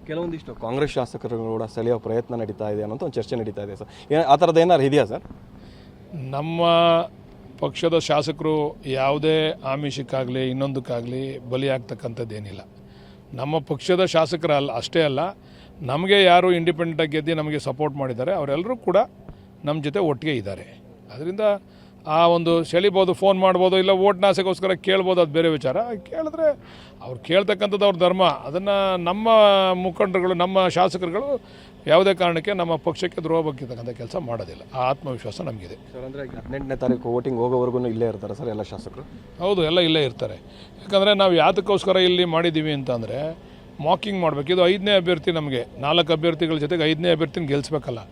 ಕೆಲವೊಂದಿಷ್ಟು ಕಾಂಗ್ರೆಸ್ ಶಾಸಕರುಗಳು ಕೂಡ ಸೆಳೆಯೋ ಪ್ರಯತ್ನ ನಡೀತಾ ಇದೆ ಅನ್ನೋ ಒಂದು ಚರ್ಚೆ ನಡೀತಾ ಇದೆ ಸರ್. ಆ ಥರದ್ದು ಏನಾದ್ರು ಇದೆಯಾ ಸರ್? ನಮ್ಮ ಪಕ್ಷದ ಶಾಸಕರು ಯಾವುದೇ ಆಮಿಷಕ್ಕಾಗಲಿ ಇನ್ನೊಂದಕ್ಕಾಗಲಿ ಬಲಿಯಾಗ್ತಕ್ಕಂಥದ್ದೇನಿಲ್ಲ. ನಮ್ಮ ಪಕ್ಷದ ಶಾಸಕರ ಅಷ್ಟೇ ಅಲ್ಲ, ನಮಗೆ ಯಾರು ಇಂಡಿಪೆಂಡೆಂಟಾಗಿ ಗೆದ್ದು ನಮಗೆ ಸಪೋರ್ಟ್ ಮಾಡಿದ್ದಾರೆ ಅವರೆಲ್ಲರೂ ಕೂಡ ನಮ್ಮ ಜೊತೆ ಒಟ್ಟಿಗೆ ಇದ್ದಾರೆ. ಅದರಿಂದ ಆ ಒಂದು ಸೆಳಿಬೋದು, ಫೋನ್ ಮಾಡ್ಬೋದು, ಇಲ್ಲ ಓಟ್ನ ಆಸೆಗೋಸ್ಕರ ಕೇಳ್ಬೋದು, ಅದು ಬೇರೆ ವಿಚಾರ. ಕೇಳಿದ್ರೆ ಅವ್ರು ಕೇಳ್ತಕ್ಕಂಥದ್ದು ಅವ್ರ ಧರ್ಮ. ಅದನ್ನು ನಮ್ಮ ಮುಖಂಡರುಗಳು, ನಮ್ಮ ಶಾಸಕರುಗಳು ಯಾವುದೇ ಕಾರಣಕ್ಕೆ ನಮ್ಮ ಪಕ್ಷಕ್ಕೆ ದ್ರೋಹ ಬಗ್ಗಿರ್ತಕ್ಕಂಥ ಕೆಲಸ ಮಾಡೋದಿಲ್ಲ. ಆ ಆತ್ಮವಿಶ್ವಾಸ ನಮಗಿದೆ ಸರ್. ಅಂದರೆ 18ನೇ ತಾರೀಕು ವೋಟಿಂಗ್ ಹೋಗೋವರೆಗೂ ಇಲ್ಲೇ ಇರ್ತಾರೆ ಸರ್ ಎಲ್ಲ ಶಾಸಕರು? ಹೌದು, ಎಲ್ಲ ಇಲ್ಲೇ ಇರ್ತಾರೆ. ಯಾಕಂದರೆ ನಾವು ಯಾತಕ್ಕೋಸ್ಕರ ಇಲ್ಲಿ ಮಾಡಿದ್ದೀವಿ ಅಂತಂದರೆ ಮಾಕಿಂಗ್ ಮಾಡಬೇಕು. ಇದು 5ನೇ ಅಭ್ಯರ್ಥಿ, ನಮಗೆ 4 ಅಭ್ಯರ್ಥಿಗಳ ಜೊತೆಗೆ 5ನೇ ಅಭ್ಯರ್ಥಿನ ಗೆಲ್ಲಿಸ್ಬೇಕಲ್ಲ.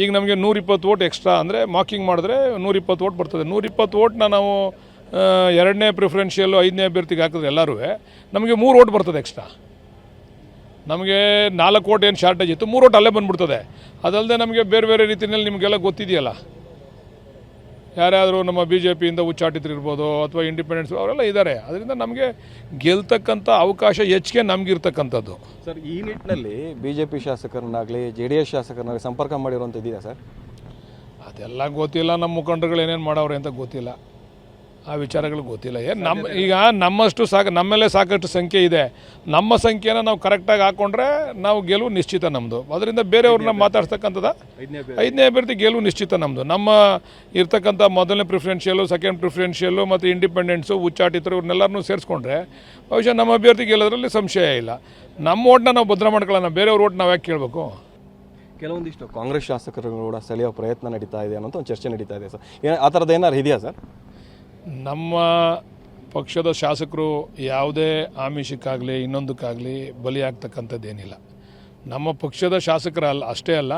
ಈಗ ನಮಗೆ 120 ವೋಟ್ ಎಕ್ಸ್ಟ್ರಾ ಅಂದರೆ ಮಾಕಿಂಗ್ ಮಾಡಿದ್ರೆ 120 ವೋಟ್ ಬರ್ತದೆ. 120 ವೋಟ್ನ ನಾವು 2ನೇ ಪ್ರಿಫರೆನ್ಷಿಯಲ್ಲು 5ನೇ ಅಭ್ಯರ್ಥಿಗೆ ಹಾಕಿದ್ರೆ ಎಲ್ಲರೂ ನಮಗೆ 3 ವೋಟ್ ಬರ್ತದೆ ಎಕ್ಸ್ಟ್ರಾ. ನಮಗೆ 4 ವೋಟ್ ಏನು ಶಾರ್ಟೇಜ್ ಇತ್ತು, 3 ವೋಟ್ ಅಲ್ಲೇ ಬಂದುಬಿಡ್ತದೆ. ಅದಲ್ಲದೆ ನಮಗೆ ಬೇರೆ ಬೇರೆ ರೀತಿಯಲ್ಲಿ ನಿಮಗೆಲ್ಲ ಗೊತ್ತಿದೆಯಲ್ಲ, ಯಾರ್ಯಾರು ನಮ್ಮ BJPಯಿಂದ ಉಚ್ಚಾಟಿತರಿರ್ಬೋದು ಅಥವಾ ಇಂಡಿಪೆಂಡೆನ್ಸ್ ಅವರೆಲ್ಲ ಇದ್ದಾರೆ. ಅದರಿಂದ ನಮಗೆ ಗೆಲ್ತಕ್ಕಂಥ ಅವಕಾಶ ಹೆಚ್ಚಿಗೆ ನಮಗಿರ್ತಕ್ಕಂಥದ್ದು. ಸರ್, ಈ ನಿಟ್ಟಿನಲ್ಲಿ BJP ಶಾಸಕರನ್ನಾಗಲಿ JDS ಶಾಸಕರನ್ನಾಗಲಿ ಸಂಪರ್ಕ ಮಾಡಿರುವಂಥ ಇದೆಯಾ ಸರ್? ಅದೆಲ್ಲ ಗೊತ್ತಿಲ್ಲ. ನಮ್ಮ ಮುಖಂಡರುಗಳು ಏನೇನು ಮಾಡವ್ರೆ ಅಂತ ಗೊತ್ತಿಲ್ಲ, ಆ ವಿಚಾರಗಳು ಗೊತ್ತಿಲ್ಲ. ಈಗ ನಮ್ಮಷ್ಟು ನಮ್ಮಲ್ಲೇ ಸಾಕಷ್ಟು ಸಂಖ್ಯೆ ಇದೆ. ನಮ್ಮ ಸಂಖ್ಯೆನ ನಾವು ಕರೆಕ್ಟಾಗಿ ಹಾಕ್ಕೊಂಡ್ರೆ ನಾವು ಗೆಲುವು ನಿಶ್ಚಿತ ನಮ್ಮದು. ಅದರಿಂದ ಬೇರೆಯವ್ರನ್ನ ಮಾತಾಡ್ತಕ್ಕಂಥದ್ದು 5ನೇ ಅಭ್ಯರ್ಥಿ ಗೆಲುವು ನಿಶ್ಚಿತ ನಮ್ಮದು. ನಮ್ಮ ಇರ್ತಕ್ಕಂಥ ಮೊದಲನೇ ಪ್ರಿಫರೆನ್ಷಿಯಲ್ಲು, ಸೆಕೆಂಡ್ ಪ್ರಿಫರೆನ್ಷಿಯಲ್ಲು ಮತ್ತು ಇಂಡಿಪೆಂಡೆನ್ಸು, ಉಚ್ಚಾಟಿತರು ಇವ್ರನ್ನೆಲ್ಲರನ್ನೂ ಸೇರಿಸ್ಕೊಂಡ್ರೆ ಬಹುಶಃ ನಮ್ಮ ಅಭ್ಯರ್ಥಿ ಗೆಲ್ಲೋದ್ರಲ್ಲಿ ಸಂಶಯ ಇಲ್ಲ. ನಮ್ಮ ಓಟ್ನ ನಾವು ಭದ್ರ ಮಾಡ್ಕೊಳ್ಳೋಣ, ಬೇರೆಯವ್ರ ಓಟ್ ನಾವು ಯಾಕೆ ಕೇಳಬೇಕು? ಕೆಲವೊಂದಿಷ್ಟು ಕಾಂಗ್ರೆಸ್ ಶಾಸಕರುಗಳು ಕೂಡ ಸೆಳೆಯೋ ಪ್ರಯತ್ನ ನಡೀತಾ ಇದೆ ಅನ್ನೋ ಒಂದು ಚರ್ಚೆ ನಡೀತಾ ಇದೆ ಸರ್. ಆ ಥರದ್ದು ಏನಾದ್ರು ಇದೆಯಾ ಸರ್? ನಮ್ಮ ಪಕ್ಷದ ಶಾಸಕರು ಯಾವುದೇ ಆಮಿಷಕ್ಕಾಗಲಿ ಇನ್ನೊಂದಕ್ಕಾಗಲಿ ಬಲಿಯಾಗ್ತಕ್ಕಂಥದ್ದೇನಿಲ್ಲ. ನಮ್ಮ ಪಕ್ಷದ ಶಾಸಕರ ಅಷ್ಟೇ ಅಲ್ಲ,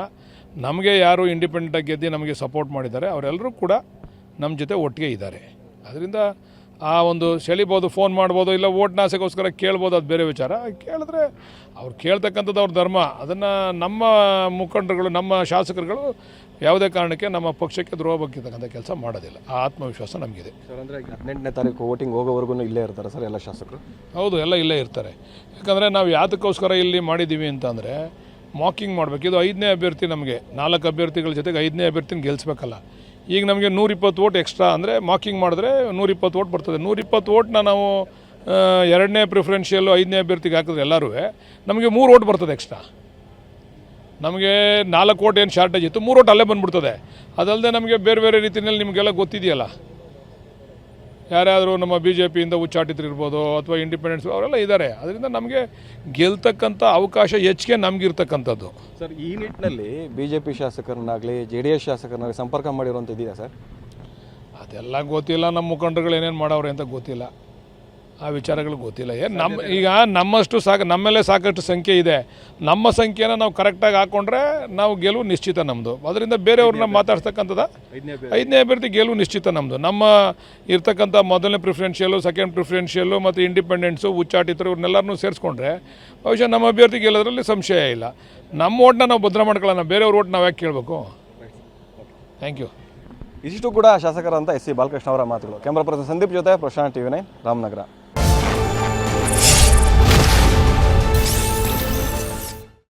ನಮಗೆ ಯಾರು ಇಂಡಿಪೆಂಡೆಂಟಾಗಿ ಗೆದ್ದು ನಮಗೆ ಸಪೋರ್ಟ್ ಮಾಡಿದ್ದಾರೆ ಅವರೆಲ್ಲರೂ ಕೂಡ ನಮ್ಮ ಜೊತೆ ಒಟ್ಟಿಗೆ ಇದ್ದಾರೆ. ಅದರಿಂದ ಆ ಒಂದು ಸೆಳಿಬೋದು, ಫೋನ್ ಮಾಡ್ಬೋದು, ಇಲ್ಲ ಓಟ್ನ ಆಸೆಗೋಸ್ಕರ ಕೇಳ್ಬೋದು, ಅದು ಬೇರೆ ವಿಚಾರ. ಕೇಳಿದ್ರೆ ಅವ್ರು ಕೇಳ್ತಕ್ಕಂಥದ್ದು ಅವ್ರ ಧರ್ಮ. ಅದನ್ನು ನಮ್ಮ ಮುಖಂಡರುಗಳು, ನಮ್ಮ ಶಾಸಕರುಗಳು ಯಾವುದೇ ಕಾರಣಕ್ಕೆ ನಮ್ಮ ಪಕ್ಷಕ್ಕೆ ದ್ರೋಹ ಬಗ್ಗಿರ್ತಕ್ಕಂಥ ಕೆಲಸ ಮಾಡೋದಿಲ್ಲ. ಆ ಆತ್ಮವಿಶ್ವಾಸ ನಮಗಿದೆ ಸರ್. ಅಂದರೆ 18ನೇ ತಾರೀಕು ವೋಟಿಂಗ್ ಹೋಗೋವರೆಗೂ ಇಲ್ಲೇ ಇರ್ತಾರೆ ಸರ್ ಎಲ್ಲ ಶಾಸಕರು? ಹೌದು, ಎಲ್ಲ ಇಲ್ಲೇ ಇರ್ತಾರೆ. ಯಾಕಂದರೆ ನಾವು ಯಾತಕ್ಕೋಸ್ಕರ ಇಲ್ಲಿ ಮಾಡಿದ್ದೀವಿ ಅಂತಂದರೆ ಮಾಕಿಂಗ್ ಮಾಡಬೇಕು. ಇದು 5ನೇ ಅಭ್ಯರ್ಥಿ, ನಮಗೆ 4 ಅಭ್ಯರ್ಥಿಗಳ ಜೊತೆಗೆ 5ನೇ ಅಭ್ಯರ್ಥಿನ ಗೆಲ್ಲಿಸ್ಬೇಕಲ್ಲ. ಈಗ ನಮಗೆ 120 ವೋಟ್ ಎಕ್ಸ್ಟ್ರಾ ಅಂದರೆ ಮಾಕಿಂಗ್ ಮಾಡಿದ್ರೆ 120 ವೋಟ್ ಬರ್ತದೆ. 120 ವೋಟ್ನ ನಾವು 2ನೇ ಪ್ರಿಫರೆನ್ಷಿಯಲ್ಲು 5ನೇ ಅಭ್ಯರ್ಥಿಗೆ ಹಾಕಿದ್ರೆ ಎಲ್ಲರೂ ನಮಗೆ 3 ವೋಟ್ ಬರ್ತದೆ ಎಕ್ಸ್ಟ್ರಾ. ನಮಗೆ 4 ವೋಟ್ ಏನು ಶಾರ್ಟೇಜ್ ಇತ್ತು, 3 ವೋಟ್ ಅಲ್ಲೇ ಬಂದುಬಿಡ್ತದೆ. ಅದಲ್ಲದೆ ನಮಗೆ ಬೇರೆ ಬೇರೆ ರೀತಿಯಲ್ಲಿ ನಿಮಗೆಲ್ಲ ಗೊತ್ತಿದೆಯಲ್ಲ, ಯಾರ್ಯಾರು ನಮ್ಮ BJPಯಿಂದ ಉಚ್ಚಾಟಿತರಿರ್ಬೋದು ಅಥವಾ ಇಂಡಿಪೆಂಡೆನ್ಸ್ ಅವರೆಲ್ಲ ಇದ್ದಾರೆ. ಅದರಿಂದ ನಮಗೆ ಗೆಲ್ತಕ್ಕಂಥ ಅವಕಾಶ ಹೆಚ್ಚಿಗೆ ನಮಗಿರ್ತಕ್ಕಂಥದ್ದು. ಸರ್, ಈ ನಿಟ್ಟಿನಲ್ಲಿ BJP ಶಾಸಕರನ್ನಾಗಲಿ JDS ಶಾಸಕರನ್ನಾಗಲಿ ಸಂಪರ್ಕ ಮಾಡಿರುವಂಥ ಇದೆಯಾ ಸರ್? ಅದೆಲ್ಲ ಗೊತ್ತಿಲ್ಲ. ನಮ್ಮ ಮುಖಂಡರುಗಳು ಏನೇನು ಮಾಡವ್ರೆ ಅಂತ ಗೊತ್ತಿಲ್ಲ, ಆ ವಿಚಾರಗಳು ಗೊತ್ತಿಲ್ಲ. ಈಗ ನಮ್ಮಷ್ಟು ನಮ್ಮಲ್ಲೇ ಸಾಕಷ್ಟು ಸಂಖ್ಯೆ ಇದೆ. ನಮ್ಮ ಸಂಖ್ಯೆನ ನಾವು ಕರೆಕ್ಟಾಗಿ ಹಾಕ್ಕೊಂಡ್ರೆ ನಾವು ಗೆಲುವು ನಿಶ್ಚಿತ ನಮ್ಮದು. ಅದರಿಂದ ಬೇರೆಯವ್ರನ್ನ ಮಾತಾಡ್ತಕ್ಕಂಥದ್ದು 5ನೇ ಅಭ್ಯರ್ಥಿ ಗೆಲುವು ನಿಶ್ಚಿತ ನಮ್ಮದು. ನಮ್ಮ ಇರ್ತಕ್ಕಂಥ ಮೊದಲನೇ ಪ್ರಿಫರೆನ್ಷಿಯಲ್ಲು, ಸೆಕೆಂಡ್ ಪ್ರಿಫರೆನ್ಷಿಯಲ್ಲು ಮತ್ತು ಇಂಡಿಪೆಂಡೆನ್ಸು, ಉಚ್ಚಾಟಿತರು ಇವ್ರನ್ನೆಲ್ಲರನ್ನೂ ಸೇರಿಸ್ಕೊಂಡ್ರೆ ಬಹುಶಃ ನಮ್ಮ ಅಭ್ಯರ್ಥಿ ಗೆಲ್ಲೋದ್ರಲ್ಲಿ ಸಂಶಯ ಇಲ್ಲ. ನಮ್ಮ ಓಟ್ನ ನಾವು ಭದ್ರ ಮಾಡ್ಕೊಳ್ಳೋಣ, ಬೇರೆಯವ್ರ ಓಟ್ ನಾವು ಯಾಕೆ ಕೇಳಬೇಕು? Thank you. ಇಷ್ಟು ಕೂಡ ಶಾಸಕರಂತ SC ಬಾಲಕೃಷ್ಣ ಅವರ ಮಾತುಗಳು. ಕ್ಯಾಮ್ರಾ ಪರ್ಸನ್ ಸಂದೀಪ್ ಜೊತೆ ಪ್ರಶಾಂತ್ TV9 ರಾಮನಗರ.